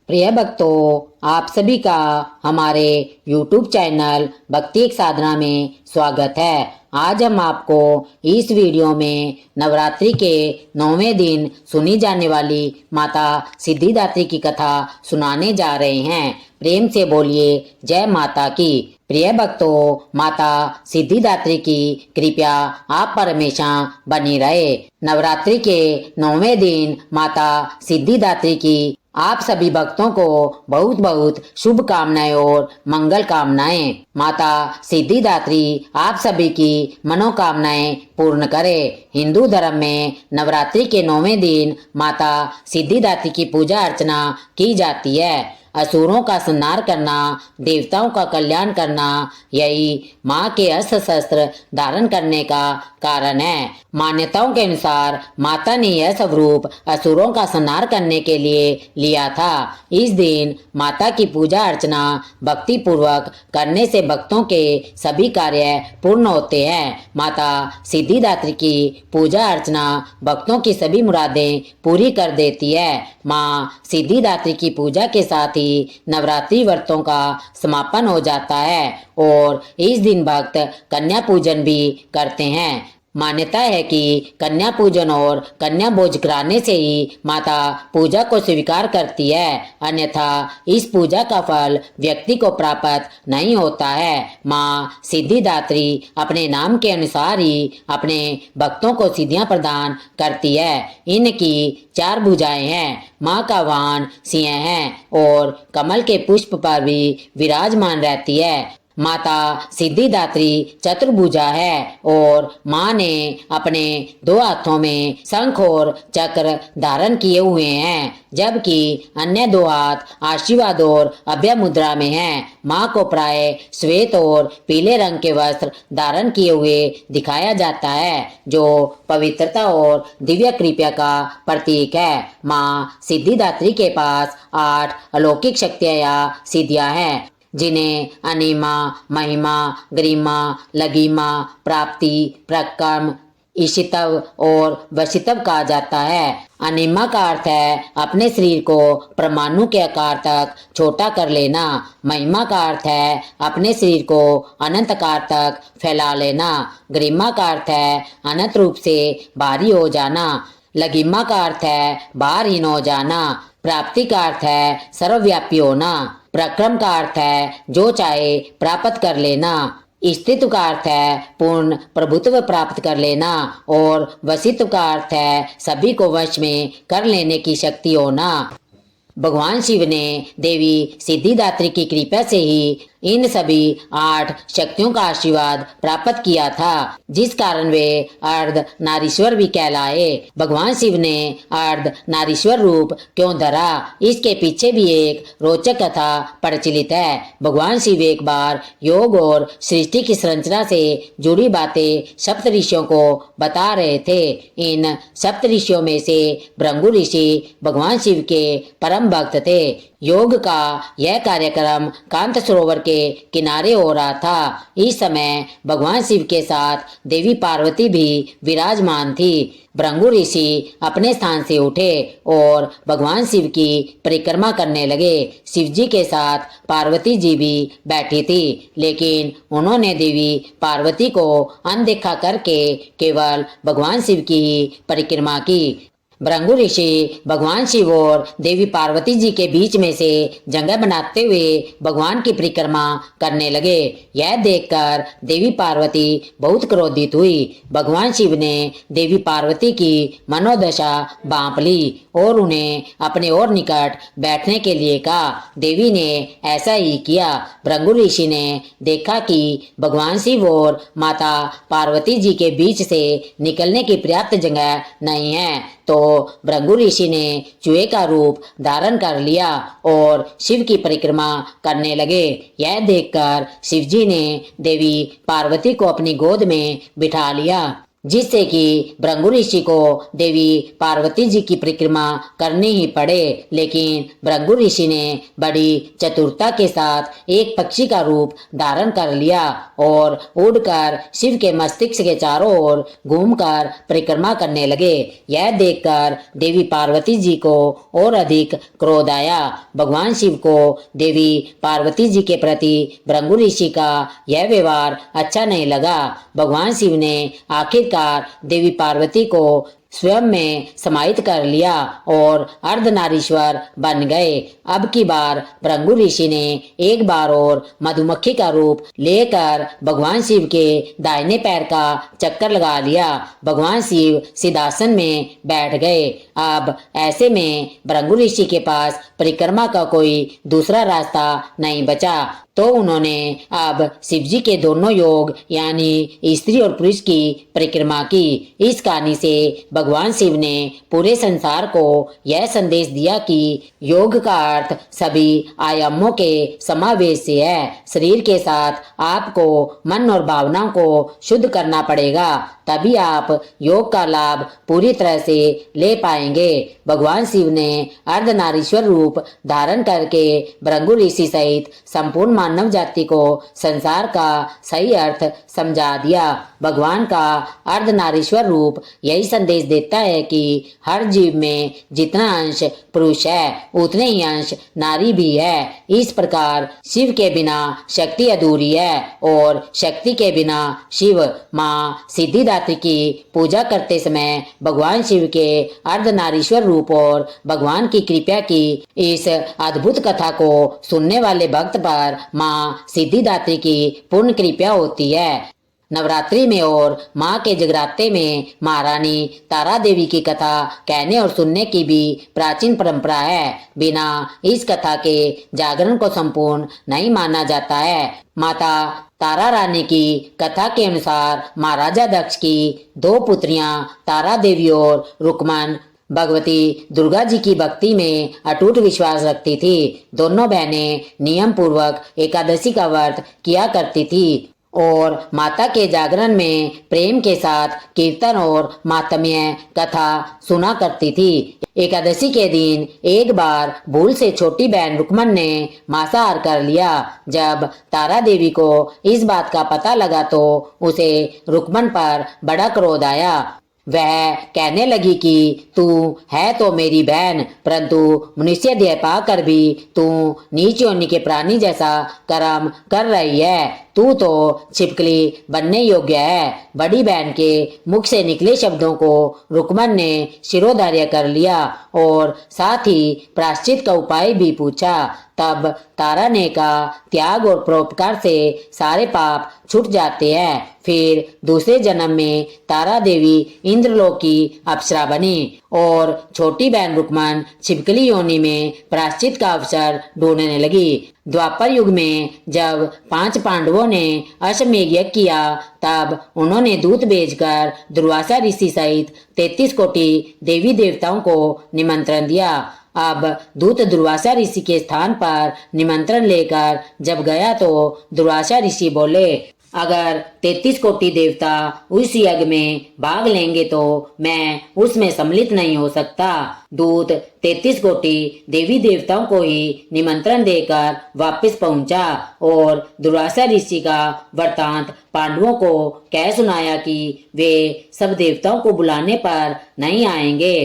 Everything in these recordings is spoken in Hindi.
प्रिय भक्तों, आप सभी का हमारे YouTube चैनल भक्ति एक साधना में स्वागत है। आज हम आपको इस वीडियो में नवरात्रि के 9वें दिन सुनी जाने वाली माता सिद्धिदात्री की कथा सुनाने जा रहे हैं। प्रेम से बोलिए जय माता की। प्रिय भक्तों, माता सिद्धिदात्री की कृपा आप पर हमेशा बनी रहे। नवरात्रि के 9वें दिन माता सिद्धिदात्री की आप सभी भक्तों को बहुत बहुत शुभकामनाएं और मंगल कामनाएं। माता सिद्धिदात्री आप सभी की मनोकामनाएं पूर्ण करे। हिंदू धर्म में नवरात्रि के 9वें दिन माता सिद्धिदात्री की पूजा अर्चना की जाती है। असुरों का संहार करना, देवताओं का कल्याण करना, यही माँ के अस्त्र शस्त्र धारण करने का कारण है। मान्यताओं के अनुसार माता ने यह स्वरूप असुरों का संहार करने के लिए लिया था। इस दिन माता की पूजा अर्चना भक्ति पूर्वक करने से भक्तों के सभी कार्य पूर्ण होते हैं। माता सिद्धिदात्री की पूजा अर्चना भक्तों की सभी मुरादें पूरी कर देती है। माँ सिद्धिदात्री की पूजा के साथ ही नवरात्रि व्रतों का समापन हो जाता है और इस दिन भक्त कन्या पूजन भी करते हैं। मान्यता है कि कन्या पूजन और कन्या भोज कराने से ही माता पूजा को स्वीकार करती है, अन्यथा इस पूजा का फल व्यक्ति को प्राप्त नहीं होता है। माँ सिद्धिदात्री अपने नाम के अनुसार ही अपने भक्तों को सिद्धियां प्रदान करती है। इनकी 4 भुजाएं हैं। माँ का वाहन सिंह है और कमल के पुष्प पर भी विराजमान रहती है। माता सिद्धिदात्री चतुर्भुजा है और माँ ने अपने 2 हाथों में शंख और चक्र धारण किए हुए हैं, जबकि अन्य 2 हाथ आशीर्वाद और अभय मुद्रा में हैं। माँ को प्राय श्वेत और पीले रंग के वस्त्र धारण किए हुए दिखाया जाता है, जो पवित्रता और दिव्य कृपा का प्रतीक है। माँ सिद्धिदात्री के पास 8 अलौकिक शक्तियाँ या सिद्धियाँ हैं, जिन्हें अनिमा, महिमा, गरिमा, लघिमा, प्राप्ति, प्रक्रम, ईशितव और वशितव कहा जाता है। अनिमा का अर्थ है अपने शरीर को परमाणु के आकार तक छोटा कर लेना। महिमा का अर्थ है अपने शरीर को अनंत आकार तक फैला लेना। गरिमा का अर्थ है अनंत रूप से भारी हो जाना। लघिमा का अर्थ है भारहीन हो जाना। प्राप्ति का अर्थ है सर्वव्यापी होना। प्रक्रम का अर्थ है जो चाहे प्राप्त कर लेना। स्थित्व का अर्थ है पूर्ण प्रभुत्व प्राप्त कर लेना और वशित्व का अर्थ है सभी को वश में कर लेने की शक्ति होना। भगवान शिव ने देवी सिद्धिदात्री की कृपा से ही इन सभी 8 शक्तियों का आशीर्वाद प्राप्त किया था, जिस कारण वे अर्ध नारीश्वर भी कहलाए। भगवान शिव ने अर्ध नारीश्वर रूप क्यों धरा, इसके पीछे भी एक रोचक कथा प्रचलित है। भगवान शिव एक बार योग और सृष्टि की संरचना से जुड़ी बातें सप्त ऋषियों को बता रहे थे। इन सप्त ऋषियों में से भृगु ऋषि भगवान शिव के परम भक्त थे। योग का यह कार्यक्रम कांत सरोवर के किनारे हो रहा था। इस समय भगवान शिव के साथ देवी पार्वती भी विराजमान थी। भृगु ऋषि अपने स्थान से उठे और भगवान शिव की परिक्रमा करने लगे। शिव जी के साथ पार्वती जी भी बैठी थी, लेकिन उन्होंने देवी पार्वती को अनदेखा करके केवल भगवान शिव की ही परिक्रमा की। भृगु ऋषि भगवान शिव और देवी पार्वती जी के बीच में से जगह बनाते हुए भगवान की परिक्रमा करने लगे। यह देखकर देवी पार्वती बहुत क्रोधित हुई। भगवान शिव ने देवी पार्वती की मनोदशा भांप ली और उन्हें अपने और निकट बैठने के लिए कहा। देवी ने ऐसा ही किया। भृगु ऋषि ने देखा कि भगवान शिव और माता पार्वती जी के बीच से निकलने की पर्याप्त जगह नहीं है, तो भृगु ऋषि ने चूहे का रूप धारण कर लिया और शिव की परिक्रमा करने लगे। यह देखकर शिव जी ने देवी पार्वती को अपनी गोद में बिठा लिया। जिससे कि भृगु ऋषि को देवी पार्वती जी की परिक्रमा करनी ही पड़े। लेकिन भृगु ऋषि ने बड़ी चतुरता के साथ एक पक्षी का रूप धारण कर लिया और उड़कर शिव के मस्तिष्क के चारों ओर घूमकर परिक्रमा करने लगे। यह देखकर देवी पार्वती जी को और अधिक क्रोध आया। भगवान शिव को देवी पार्वती जी के प्रति भृगु ऋषि का यह व्यवहार अच्छा नहीं लगा। भगवान शिव ने आखिरकार देवी पार्वती को स्वयं में समाहित कर लिया और अर्धनारीश्वर बन गए। अब की बार भृगु ऋषि ने एक बार और मधुमक्खी का रूप लेकर भगवान शिव के दाहिने पैर का चक्कर लगा लिया। भगवान शिव सिंहासन में बैठ गए। अब ऐसे में भृगु ऋषि के पास परिक्रमा का कोई दूसरा रास्ता नहीं बचा, तो उन्होंने अब शिवजी के दोनों योग यानी स्त्री और पुरुष की परिक्रमा की। इस कहानी से भगवान शिव ने पूरे संसार को यह संदेश दिया कि योग का अर्थ सभी आयामों के समावेश से है। शरीर के साथ आपको मन और भावनाओं को शुद्ध करना पड़ेगा, तभी आप योग का लाभ पूरी तरह से ले पाएंगे। भगवान शिव ने अर्धनारीश्वर रूप धारण करके भृगु ऋषि सहित संपूर्ण मानव जाति को संसार का सही अर्थ समझा दिया। भगवान का अर्धनारीश्वर रूप यही संदेश देता है कि हर जीव में जितना अंश पुरुष है उतने ही अंश नारी भी है। इस प्रकार शिव के बिना शक्ति अधूरी है और शक्ति के बिना शिव। माँ सिद्धिदात्री की पूजा करते समय भगवान शिव के अर्धनारीश्वर रूप और भगवान की कृपा की इस अद्भुत कथा को सुनने वाले भक्त पर माँ सिद्धिदात्री की पूर्ण कृपा होती है। नवरात्रि में और माँ के जगराते में महारानी तारा देवी की कथा कहने और सुनने की भी प्राचीन परंपरा है। बिना इस कथा के जागरण को संपूर्ण नहीं माना जाता है। माता तारा रानी की कथा के अनुसार महाराजा दक्ष की दो पुत्रियां तारा देवी और रुक्मन भगवती दुर्गा जी की भक्ति में अटूट विश्वास रखती थी। दोनों बहनें नियम पूर्वक एकादशी का व्रत किया करती थी और माता के जागरण में प्रेम के साथ कीर्तन और मातम्य कथा सुना करती थी। एकादशी के दिन एक बार भूल से छोटी बहन रुक्मन ने मांसाहार कर लिया। जब तारा देवी को इस बात का पता लगा तो उसे रुक्मन पर बड़ा क्रोध आया। वह कहने लगी कि तू है तो मेरी बहन, परंतु मनुष्य देह पाकर भी तू नीच योनि के प्राणी जैसा कर्म कर रही है। तू तो छिपकली बनने योग्य है। बड़ी बहन के मुख से निकले शब्दों को रुक्मन ने शिरोधार्य कर लिया और साथ ही प्रायश्चित का उपाय भी पूछा। तब तारा ने कहा, त्याग और परोपकार से सारे पाप छूट जाते हैं। फिर दूसरे जन्म में तारा देवी इंद्रलोक की अप्सरा बनी और छोटी बहन रुक्मन छिपकली योनि में प्रायश्चित का अवसर ढूंढने लगी। द्वापर युग में जब 5 पांडवों ने अश्वमेध यज्ञ किया, तब उन्होंने दूत भेजकर दुर्वासा ऋषि सहित 33 कोटि देवी देवताओं को निमंत्रण दिया। अब दूत दुर्वासा ऋषि के स्थान पर निमंत्रण लेकर जब गया तो दुर्वासा ऋषि बोले, अगर 33 कोटि देवता उस यज्ञ में भाग लेंगे तो मैं उसमें सम्मिलित नहीं हो सकता। दूत 33 कोटि देवी देवताओं को ही निमंत्रण देकर वापस पहुंचा और दुर्वासा ऋषि का वृतांत पांडवों को कह सुनाया कि वे सब देवताओं को बुलाने पर नहीं आएंगे।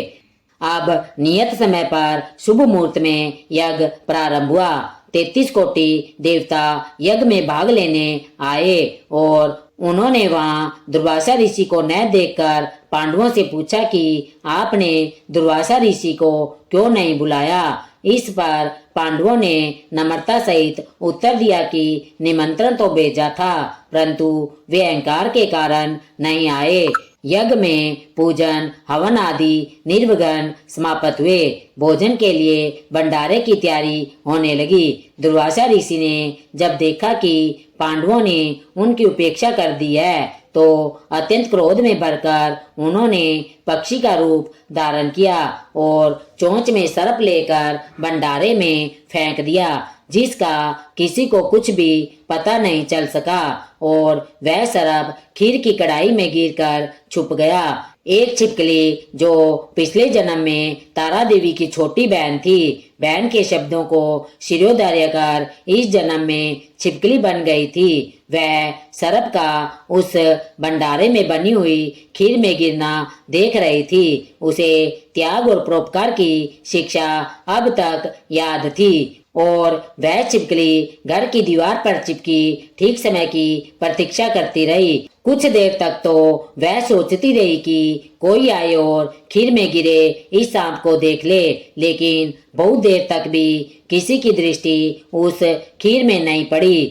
अब नियत समय पर शुभ मुहूर्त में यज्ञ प्रारंभ हुआ। 33 कोटि देवता यज्ञ में भाग लेने आए और उन्होंने वहां दुर्वासा ऋषि को न देखकर पांडवों से पूछा कि आपने दुर्वासा ऋषि को क्यों नहीं बुलाया। इस पर पांडवों ने नम्रता सहित उत्तर दिया कि निमंत्रण तो भेजा था, परंतु वे अहंकार के कारण नहीं आए। यज्ञ में पूजन हवन आदि निर्विघ्न समाप्त हुए। भोजन के लिए भंडारे की तैयारी होने लगी। दुर्वासा ऋषि ने जब देखा कि पांडवों ने उनकी उपेक्षा कर दी है, तो अत्यंत क्रोध में भरकर उन्होंने पक्षी का रूप धारण किया और चोंच में सर्प लेकर भंडारे में फेंक दिया, जिसका किसी को कुछ भी पता नहीं चल सका और वह सर्प खीर की कढ़ाई में गिरकर छुप गया। एक छिपकली जो पिछले जन्म में तारा देवी की छोटी बहन थी, बहन के शब्दों को शिरोधार्य कर इस जन्म में छिपकली बन गई थी। वह सर्प का उस भंडारे में बनी हुई खीर में गिरना देख रही थी। उसे त्याग और परोपकार की शिक्षा अब तक याद थी और वह छिपकली घर की दीवार पर चिपकी ठीक समय की प्रतीक्षा करती रही। कुछ देर तक तो वह सोचती रही कि कोई आए और खीर में गिरे इस सांप को देख ले, लेकिन बहुत देर तक भी किसी की दृष्टि उस खीर में नहीं पड़ी।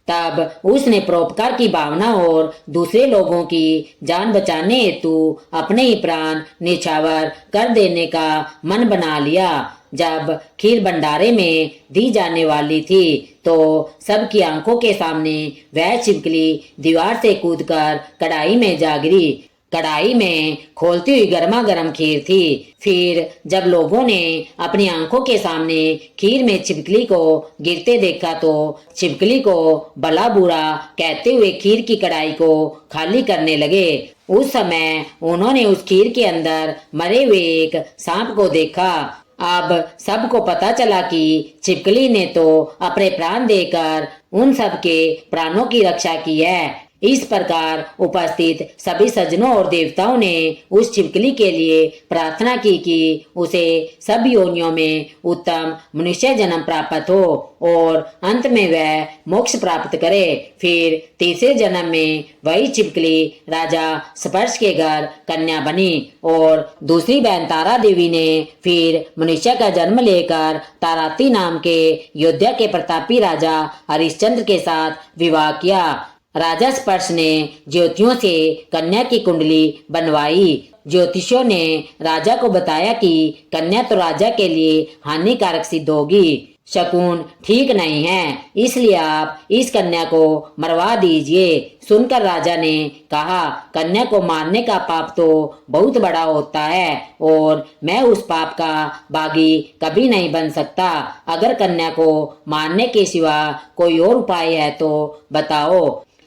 तब उसने परोपकार की भावना और दूसरे लोगों की जान बचाने हेतु अपने ही प्राण निछावर कर देने का मन बना लिया। जब खीर भंडारे में दी जाने वाली थी तो सबकी आंखों के सामने वह छिपकली दीवार से कूदकर कढ़ाई में जा गिरी। कढ़ाई में खोलती हुई गर्मा गर्म खीर थी। फिर जब लोगों ने अपनी आंखों के सामने खीर में छिपकली को गिरते देखा तो छिपकली को भला बुरा कहते हुए खीर की कढ़ाई को खाली करने लगे। उस समय उन्होंने उस खीर के अंदर मरे हुए एक सांप को देखा। अब सबको पता चला कि छिपकली ने तो अपने प्राण देकर उन सब के प्राणों की रक्षा की है। इस प्रकार उपस्थित सभी सज्जनों और देवताओं ने उस छिपकली के लिए प्रार्थना की कि उसे सब योनियों में उत्तम मनुष्य जन्म प्राप्त हो और अंत में वह मोक्ष प्राप्त करे। फिर तीसरे जन्म में वही छिपकली राजा स्पर्श के घर कन्या बनी और दूसरी बहन तारा देवी ने फिर मनुष्य का जन्म लेकर ताराती नाम के योद्धा के प्रतापी राजा हरिश्चंद्र के साथ विवाह किया। राजा स्पर्श ने ज्योतियों से कन्या की कुंडली बनवाई। ज्योतिषियों ने राजा को बताया कि कन्या तो राजा के लिए हानिकारक सिद्ध होगी, शकुन ठीक नहीं है, इसलिए आप इस कन्या को मरवा दीजिए। सुनकर राजा ने कहा, कन्या को मारने का पाप तो बहुत बड़ा होता है और मैं उस पाप का बागी कभी नहीं बन सकता। अगर कन्या को मारने के सिवा कोई और उपाय है तो बताओ।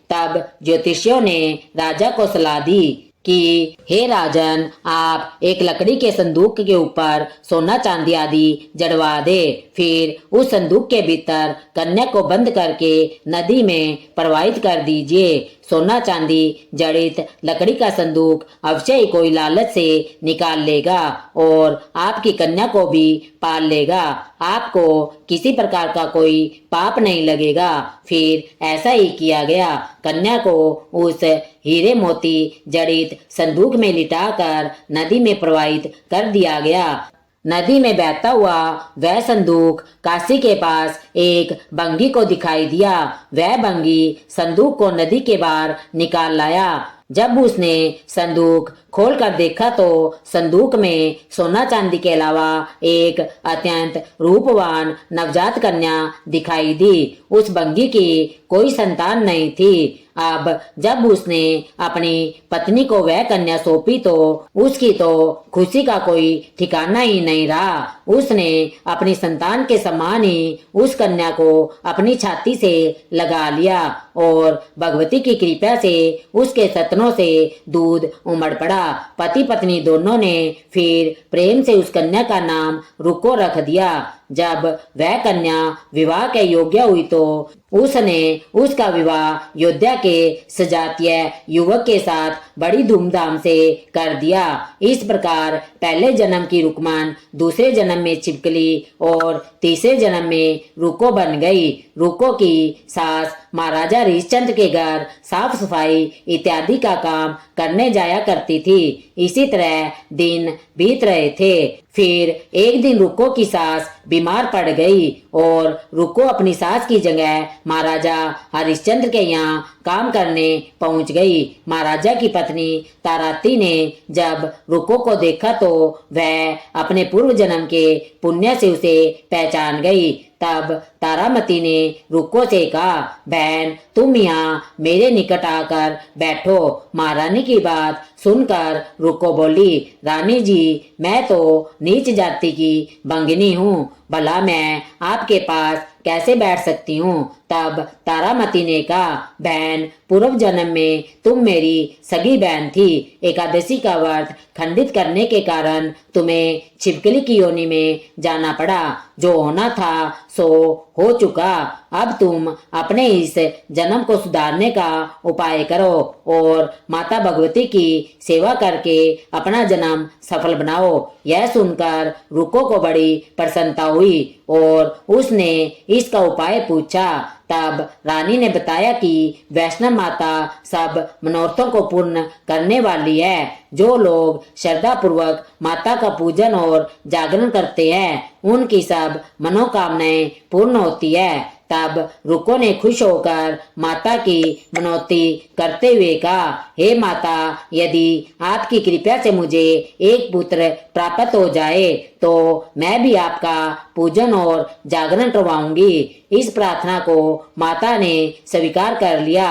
तब ज्योतिषियों ने राजा को सलाह दी कि हे राजन, आप एक लकड़ी के संदूक के ऊपर सोना चांदी आदि जड़वा दे, फिर उस संदूक के भीतर कन्या को बंद करके नदी में प्रवाहित कर दीजिए। सोना चांदी जड़ित लकड़ी का संदूक अवश्य ही कोई लालच से निकाल लेगा और आपकी कन्या को भी पाल लेगा। आपको किसी प्रकार का कोई पाप नहीं लगेगा। फिर ऐसा ही किया गया। कन्या को उस हीरे मोती जड़ित संदूक में लिटाकर नदी में प्रवाहित कर दिया गया। नदी में बहता हुआ वह संदूक काशी के पास एक बंगी को दिखाई दिया। वह बंगी संदूक को नदी के बाहर निकाल लाया। जब उसने संदूक खोलकर देखा तो संदूक में सोना चांदी के अलावा एक अत्यंत रूपवान नवजात कन्या दिखाई दी। उस बंगी की कोई संतान नहीं थी। अब जब उसने अपनी पत्नी को वह कन्या सौंपी तो उसकी तो खुशी का कोई ठिकाना ही नहीं रहा। उसने अपनी संतान के समान ही उस कन्या को अपनी छाती से लगा लिया और भगवती की कृपा से उसके सतनों से दूध उमड़ पड़ा। पति पत्नी दोनों ने फिर प्रेम से उस कन्या का नाम रुको रख दिया। जब वह कन्या विवाह के योग्य हुई तो उसने उसका विवाह योद्धा के सजातीय युवक के साथ बड़ी धूमधाम से कर दिया। इस प्रकार पहले जन्म की रुकमान दूसरे जन्म में छिपकली और तीसरे जन्म में रुको बन गई। रुको की सास महाराजा हरिश्चंद्र के घर साफ सफाई इत्यादि का काम करने जाया करती थी। इसी तरह दिन बीत रहे थे। फिर एक दिन रुको की सास बीमार पड़ गई और रुको अपनी सास की जगह महाराजा हरिश्चंद्र के यहाँ काम करने पहुंच गई। महाराजा की पत्नी ताराती ने जब रुको को देखा तो वह अपने पूर्व जन्म के पुण्य से उसे पहचान गई। तब तारामती ने रुको से कहा, बहन तुम यहाँ मेरे निकट आकर बैठो। महारानी की बात सुनकर रुको बोली, रानी जी मैं तो नीच जाति की बंगिनी हूँ, भला मैं आपके पास कैसे बैठ सकती हूँ। तब तारामती ने कहा, बहन पूर्व जन्म में तुम मेरी सगी बहन थी। एकादशी का व्रत खंडित करने के कारण तुम्हें छिपकली की योनि में जाना पड़ा। जो होना था सो हो चुका। अब तुम अपने इस जन्म को सुधारने का उपाय करो और माता भगवती की सेवा करके अपना जन्म सफल बनाओ। यह सुनकर रुको को बड़ी प्रसन्नता हुई और उसने इसका उपाय पूछा। तब रानी ने बताया कि वैष्णव माता सब मनोरथों को पूर्ण करने वाली है। जो लोग श्रद्धा पूर्वक माता का पूजन और जागरण करते हैं उनकी सब मनोकामनाएं पूर्ण होती है। तब रुको ने खुश होकर माता की मनौती करते हुए कहा, हे माता यदि आपकी कृपा से मुझे एक पुत्र प्राप्त हो जाए तो मैं भी आपका पूजन और जागरण करवाऊंगी। इस प्रार्थना को माता ने स्वीकार कर लिया।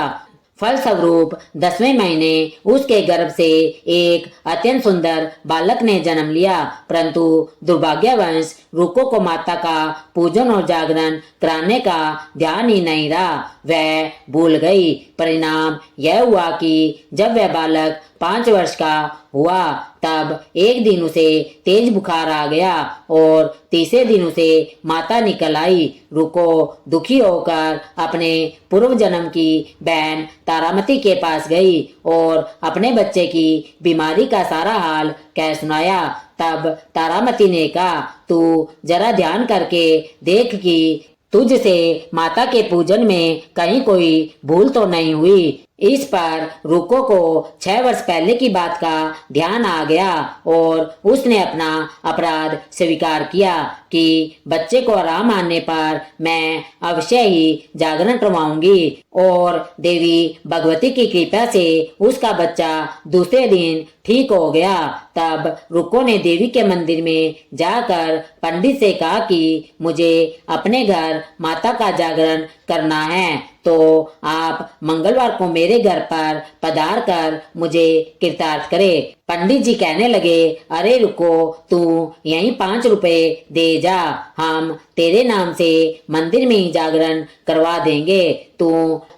फलस्वरूप 10वें महीने उसके गर्भ से एक अत्यंत सुंदर बालक ने जन्म लिया। परंतु दुर्भाग्यवश रुको को माता का पूजन और जागरण कराने का ध्यान ही नहीं रहा। वह भूल गई। परिणाम यह हुआ कि जब वह बालक 5 वर्ष का हुआ तब एक दिन उसे तेज बुखार आ गया और तीसरे दिन उसे माता निकल आई। रुको दुखी होकर अपने पूर्व जन्म की बहन तारामती के पास गई और अपने बच्चे की बीमारी का सारा हाल कह सुनाया। तब तारामती ने कहा, तू जरा ध्यान करके देख कि तुझसे माता के पूजन में कहीं कोई भूल तो नहीं हुई। इस पर रुको को 6 वर्ष पहले की बात का ध्यान आ गया और उसने अपना अपराध स्वीकार किया कि बच्चे को आराम आने पर मैं अवश्य ही जागरण करवाऊंगी। और देवी भगवती की कृपा से उसका बच्चा दूसरे दिन ठीक हो गया। तब रुको ने देवी के मंदिर में जाकर पंडित से कहा कि मुझे अपने घर माता का जागरण करना है, तो आप मंगलवार को मेरे घर पर पधार कर मुझे कृतार्थ करे। पंडित जी कहने लगे, अरे रुको तू यहीं 5 रुपए दे जा, हम तेरे नाम से मंदिर में ही जागरण करवा देंगे। तू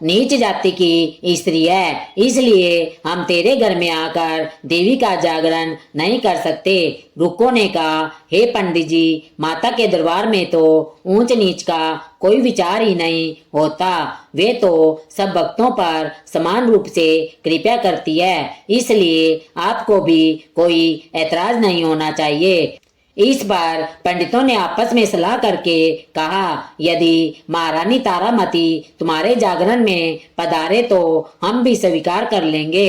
नीच जाति की स्त्री है, इसलिए हम तेरे घर में आकर देवी का जागरण नहीं कर सकते। रुको ने कहा, हे पंडित जी, माता के दरबार में तो ऊंच नीच का कोई विचार ही नहीं होता। वे तो सब भक्तों पर समान रूप से कृपा करती है, इसलिए आपको भी कोई ऐतराज नहीं होना चाहिए। इस बार पंडितों ने आपस में सलाह करके कहा, यदि महारानी तारामती तुम्हारे जागरण में पधारे तो हम भी स्वीकार कर लेंगे।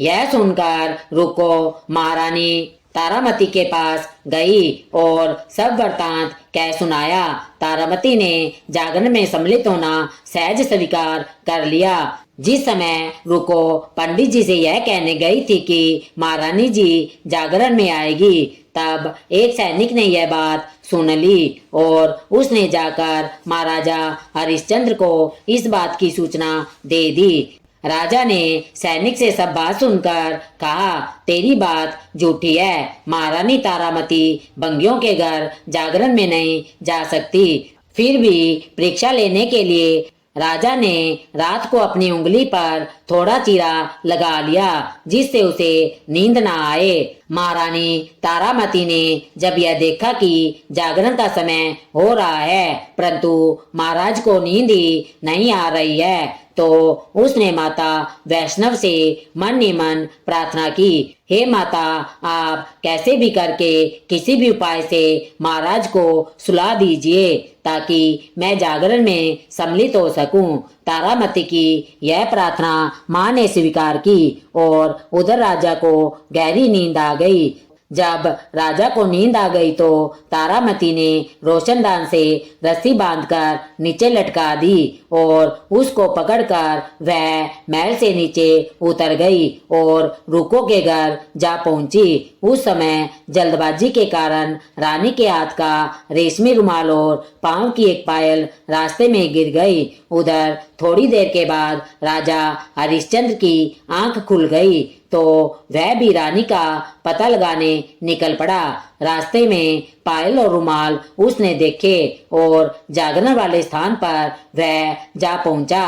यह सुनकर रुको महारानी तारामती के पास गई और सब वृतांत कह सुनाया। तारामती ने जागरण में सम्मिलित होना सहज स्वीकार कर लिया। जिस समय रुको पंडित जी से यह कहने गई थी कि महारानी जी जागरण में आएगी, तब एक सैनिक ने यह बात सुन ली और उसने जाकर महाराजा हरिश्चंद्र को इस बात की सूचना दे दी। राजा ने सैनिक से सब बात सुनकर कहा, तेरी बात झूठी है। महारानी तारामती बंगियों के घर जागरण में नहीं जा सकती। फिर भी परीक्षा लेने के लिए राजा ने रात को अपनी उंगली पर थोड़ा चीरा लगा लिया, जिससे उसे नींद ना आए। महारानी तारामती ने जब यह देखा कि जागरण का समय हो रहा है परंतु महाराज को नींद ही नहीं आ रही है, तो उसने माता वैष्णव से मन ही मन प्रार्थना की, हे माता, आप कैसे भी करके किसी भी उपाय से महाराज को सुला दीजिए ताकि मैं जागरण में सम्मिलित हो सकूं। तारामती की यह प्रार्थना मां ने स्वीकार की और उधर राजा को गहरी नींद आ गई। जब राजा को नींद आ गई तो तारामती ने रोशनदान से रस्सी बांधकर नीचे लटका दी और उसको पकड़कर वह महल से नीचे उतर गई और रुको के घर जा पहुंची। उस समय जल्दबाजी के कारण रानी के हाथ का रेशमी रुमाल और पांव की एक पायल रास्ते में गिर गई। उधर थोड़ी देर के बाद राजा हरिश्चंद्र की आंख खुल गई तो वह भी रानी का पता लगाने निकल पड़ा। रास्ते में पायल और रुमाल उसने देखे और जागरण वाले स्थान पर वह जा पहुंचा।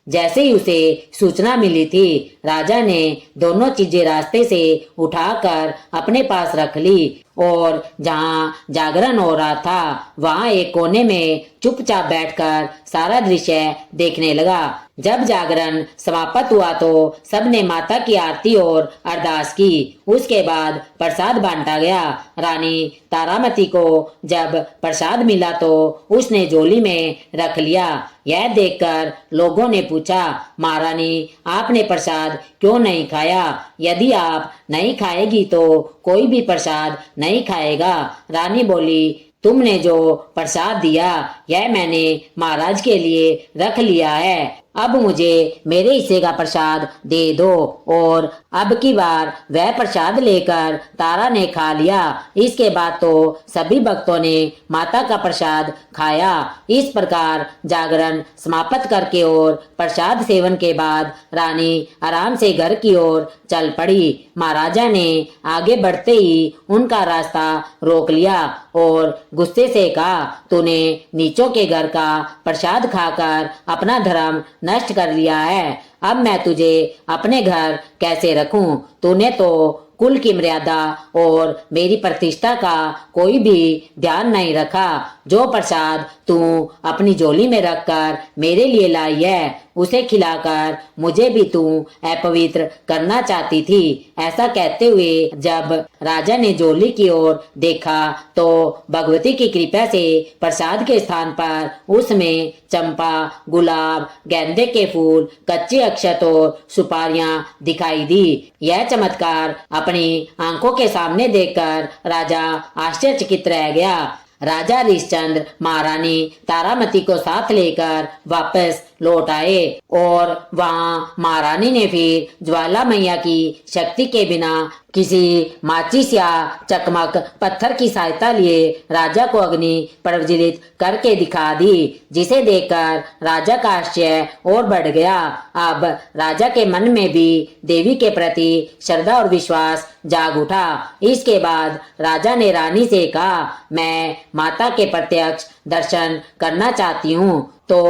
जैसे ही उसे सूचना मिली थी, राजा ने दोनों चीजें रास्ते से उठाकर अपने पास रख ली और जहां जागरण हो रहा था वहां एक कोने में चुपचाप बैठकर सारा दृश्य देखने लगा। जब जागरण समाप्त हुआ तो सबने माता की आरती और अरदास की। उसके बाद प्रसाद बांटा गया। रानी तारामती को जब प्रसाद मिला तो उसने झोली में रख लिया। यह देखकर लोगों ने पूछा, महारानी आपने प्रसाद क्यों नहीं खाया? यदि आप नहीं खाएगी तो कोई भी प्रसाद नहीं खाएगा। रानी बोली, तुमने जो प्रसाद दिया यह मैंने महाराज के लिए रख लिया है। अब मुझे मेरे हिस्से का प्रसाद दे दो। और अब की बार वह प्रसाद लेकर तारा ने खा लिया। इसके बाद तो सभी भक्तों ने माता का प्रसाद खाया। इस प्रकार जागरण समाप्त करके और प्रसाद सेवन के बाद रानी आराम से घर की ओर चल पड़ी। महाराजा ने आगे बढ़ते ही उनका रास्ता रोक लिया और गुस्से से कहा, तूने नीचों के घर का प्रसाद खाकर अपना धर्म नष्ट कर लिया है। अब मैं तुझे अपने घर कैसे रखूं? तूने तो कुल की मर्यादा और मेरी प्रतिष्ठा का कोई भी ध्यान नहीं रखा। जो प्रसाद तू अपनी झोली में रखकर मेरे लिए लाई है उसे खिलाकर मुझे भी तू अपवित्र करना चाहती थी। ऐसा कहते हुए जब राजा ने झोली की ओर देखा तो भगवती की कृपा से प्रसाद के स्थान पर उसमें चंपा, गुलाब, गेंदे के फूल, कच्चे अक्षत और सुपारियां दिखाई दी। यह चमत्कार अपनी आंखों के सामने देखकर राजा आश्चर्यचकित रह गया। राजा हरिश्चंद्र महारानी तारामती को साथ लेकर वापस लौट आए और वहां महारानी ने फिर ज्वाला मैया की शक्ति के बिना किसी माचिस या चकमक पत्थर की सहायता लिए राजा को अग्नि प्रज्वलित करके दिखा दी, जिसे देखकर राजा का आश्चर्य और बढ़ गया। अब राजा के मन में भी देवी के प्रति श्रद्धा और विश्वास जाग उठा। इसके बाद राजा ने रानी से कहा, मैं माता के प्रत्यक्ष दर्शन करना चाहती हूँ। तो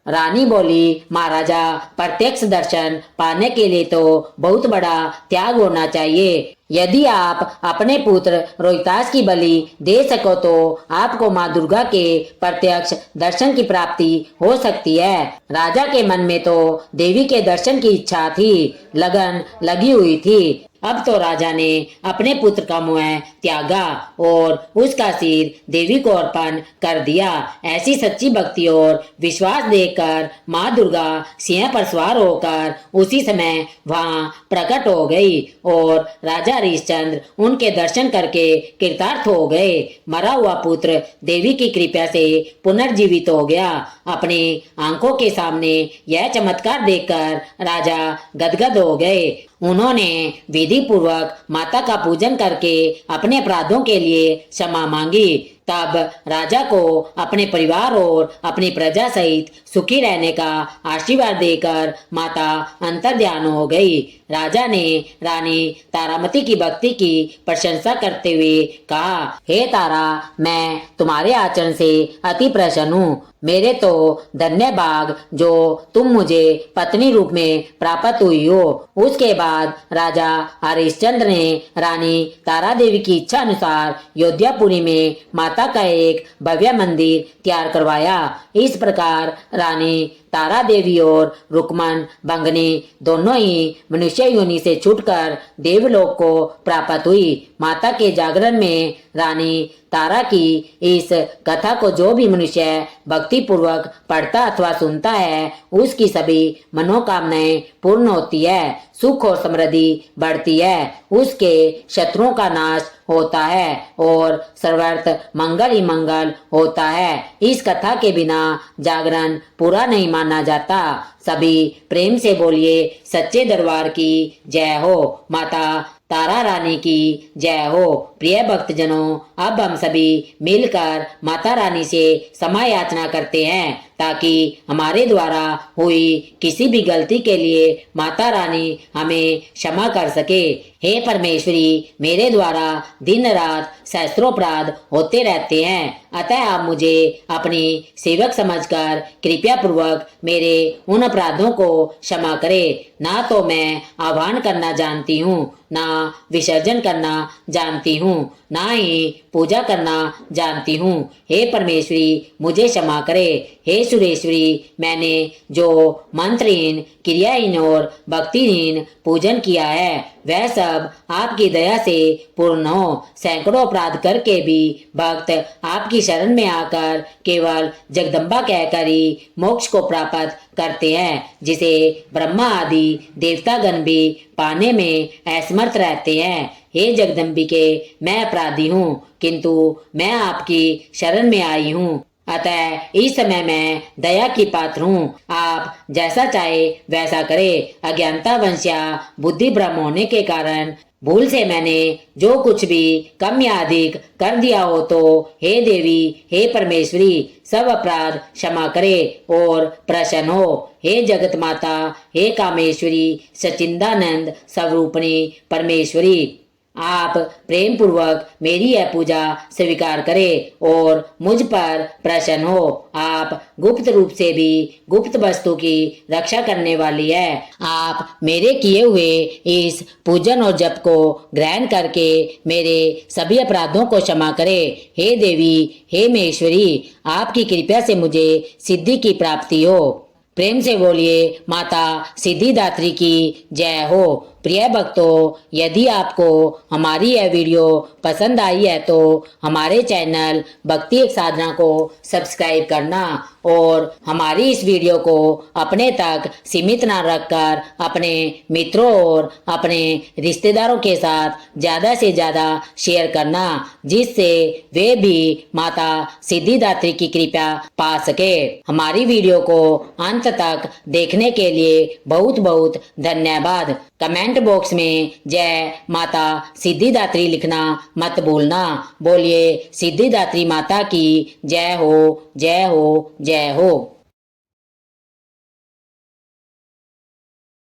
रानी बोली, महाराजा प्रत्यक्ष दर्शन पाने के लिए तो बहुत बड़ा त्याग होना चाहिए। यदि आप अपने पुत्र रोहितास की बलि दे सको तो आपको माँ दुर्गा के प्रत्यक्ष दर्शन की प्राप्ति हो सकती है। राजा के मन में तो देवी के दर्शन की इच्छा थी, लगन लगी हुई थी। अब तो राजा ने अपने पुत्र का मुँह त्यागा और उसका सिर देवी को अर्पण कर दिया। ऐसी सच्ची भक्ति और विश्वास देखकर माँ दुर्गा सिंह पर सवार होकर उसी समय वहां प्रकट हो गई और राजा हरिश्चंद्र उनके दर्शन करके कृतार्थ हो गए। मरा हुआ पुत्र देवी की कृपा से पुनर्जीवित हो गया। अपनी आंखों के सामने यह चमत्कार देखकर राजा गदगद हो गए। उन्होंने विधि पूर्वक माता का पूजन करके अपने अपराधों के लिए क्षमा मांगी। तब राजा को अपने परिवार और अपनी प्रजा सहित सुखी रहने का आशीर्वाद देकर माता अंतर्ध्यान हो गई। राजा ने रानी तारामती की भक्ति की प्रशंसा करते हुए कहा, हे तारा, मैं तुम्हारे आचरण से अति प्रसन्न हूँ। मेरे तो धन्य भाग जो तुम मुझे पत्नी रूप में प्राप्त हुई हो। उसके बाद राजा हरिश्चंद्र ने रानी तारा देवी की इच्छा अनुसार योध्यापुरी में माता का एक भव्य मंदिर तैयार करवाया। इस प्रकार रानी तारा देवी और रुक्मन भंगनी दोनों ही मनुष्य योनि से छूटकर देवलोक को प्राप्त हुई। माता के जागरण में रानी तारा की इस कथा को जो भी मनुष्य भक्ति पूर्वक पढ़ता अथवा सुनता है उसकी सभी मनोकामनाएं पूर्ण होती है, सुख और समृद्धि बढ़ती है, उसके शत्रुओं का नाश होता है और सर्वार्थ मंगल ही मंगल होता है। इस कथा के बिना जागरण पूरा नहीं माना जाता। सभी प्रेम से बोलिए सच्चे दरबार की जय हो, माता तारा रानी की जय हो। प्रिय भक्तजनों, अब हम सभी मिलकर माता रानी से क्षमा याचना करते हैं ताकि हमारे द्वारा हुई किसी भी गलती के लिए माता रानी हमें क्षमा कर सके। हे परमेश्वरी, मेरे द्वारा दिन रात सहस्त्रों अपराध होते रहते हैं, अतः आप मुझे अपनी सेवक समझकर कृपया पूर्वक मेरे उन अपराधों को क्षमा करें। ना तो मैं आह्वान करना जानती हूँ, ना विसर्जन करना जानती हूँ, ना ही पूजा करना जानती हूँ। हे परमेश्वरी, मुझे क्षमा करे। हे सुरेश्वरी, मैंने जो मंत्रहीन, क्रियाहीन और भक्तिहीन पूजन किया है वह सब आपकी दया से पूर्ण हो। सैकड़ों अपराध करके भी भक्त आपकी शरण में आकर केवल जगदम्बा कहकर ही मोक्ष को प्राप्त करते हैं, जिसे ब्रह्मा आदि देवतागण भी पाने में असमर्थ रहते हैं। हे जगदम्बिके, मैं अपराधी हूँ, किंतु मैं आपकी शरण में आई हूँ, अतः इस समय मैं दया की पात्र हूँ। आप जैसा चाहे वैसा करे। अज्ञानता वंश या बुद्धि भ्रम होने के कारण भूल से मैंने जो कुछ भी कम या अधिक कर दिया हो तो हे देवी, हे परमेश्वरी, सब अपराध क्षमा करे और प्रसन्न हो। हे जगत माता, हे कामेश्वरी, सचिंदानंद स्वरूपणी परमेश्वरी, आप प्रेम पूर्वक मेरी यह पूजा स्वीकार करें और मुझ पर प्रसन्न हो। आप गुप्त रूप से भी गुप्त वस्तु की रक्षा करने वाली है। आप मेरे किए हुए इस पूजन और जप को ग्रहण करके मेरे सभी अपराधों को क्षमा करें। हे देवी, हे महेश्वरी, आपकी कृपा से मुझे सिद्धि की प्राप्ति हो। प्रेम से बोलिए माता सिद्धिदात्री की जय हो। प्रिय भक्तों, यदि आपको हमारी यह वीडियो पसंद आई है तो हमारे चैनल भक्ति एक साधना को सब्सक्राइब करना और हमारी इस वीडियो को अपने तक सीमित न रखकर अपने मित्रों और अपने रिश्तेदारों के साथ ज़्यादा से ज़्यादा शेयर करना, जिससे वे भी माता सिद्धिदात्री की कृपा पा सके। हमारी वीडियो को अंत तक देखने के लिए बहुत बहुत धन्यवाद। कमेंट बॉक्स में जय माता सिद्धिदात्री लिखना मत भूलना। बोलिए सिद्धिदात्री माता की जय हो, जय हो, जय हो।